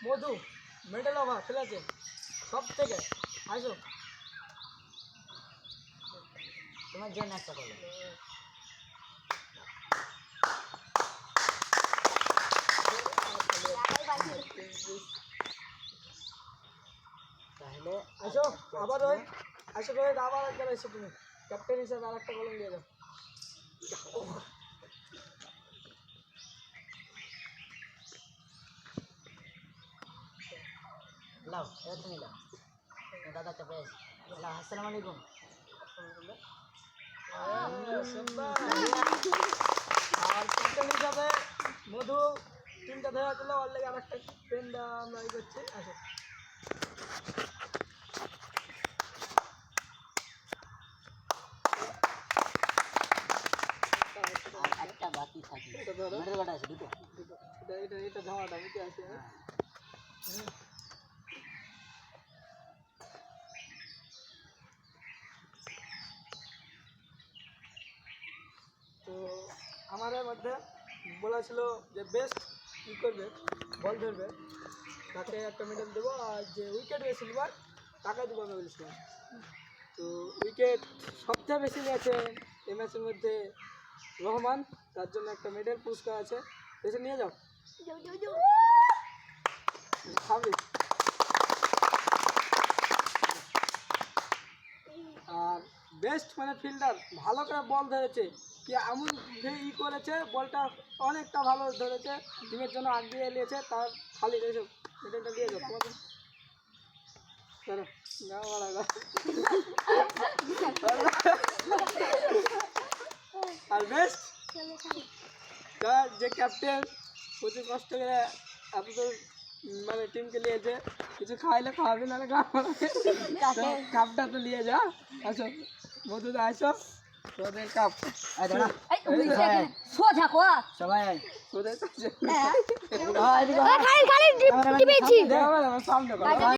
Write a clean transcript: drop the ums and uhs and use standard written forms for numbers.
মধু medal over খেলেছে সব থেকে। আসো তোমার যে নাচটা করলো তাহলে আসো আবার ওই আসো রোহিত আবার একবার এসো তুমি ক্যাপ্টেন হিসেবে আর একটা কলম দিয়ে দাও। লাও এটা তুমি লাও দাদা চাপে আছে লাও। আসসালামু আলাইকুম। আর ক্যাপ্টেন হিসাবে মধু তিনটা ধরে দিল ওর লেগে আর একটা পেন আমরা ই করছি। আসো আর একটা বাকি থাকে এটা ধরো মেডেল কাটা আছে দুটো। এটা ধামাটা বুঝতে আসছে। তো আমাদের মধ্যে বলা ছিল যে বেস্ট ই করবে বল ধরবে তাকে একটা মেডেল দেবো, আর যে উইকেট বেশি নেবার টাকা দেবো আমি বলেছিলাম। তো উইকেট সবচেয়ে বেশি নিয়েছে এই ম্যাচের মধ্যে রহমান, তার জন্য একটা মেডেল পুরস্কার আছে, এসে নিয়ে যাও খাবি। আর বেস্ট মানে ফিল্ডার ভালো করে বল ধরেছে, কি এমন ই করেছে বলটা অনেকটা ভালো ধরেছে, টিমের জন্য আগিয়ে নিয়েছে, তার খালি রয়েছে মেডেলটা দিয়ে যাও তোমাদের। চলো যাও বলা গো। আর বেস্ট যে ক্যাপ্টেন প্রচুর কষ্ট করে এত মানে টিমকে নিয়েছে, কিছু খাইলে খাওয়াবে না কাপটা তো নিয়ে যা। আসো মধুদা আসো তোদের কাপ সোজা কোয়া সবাই তোদের খালি খালি টিপেছি সামনে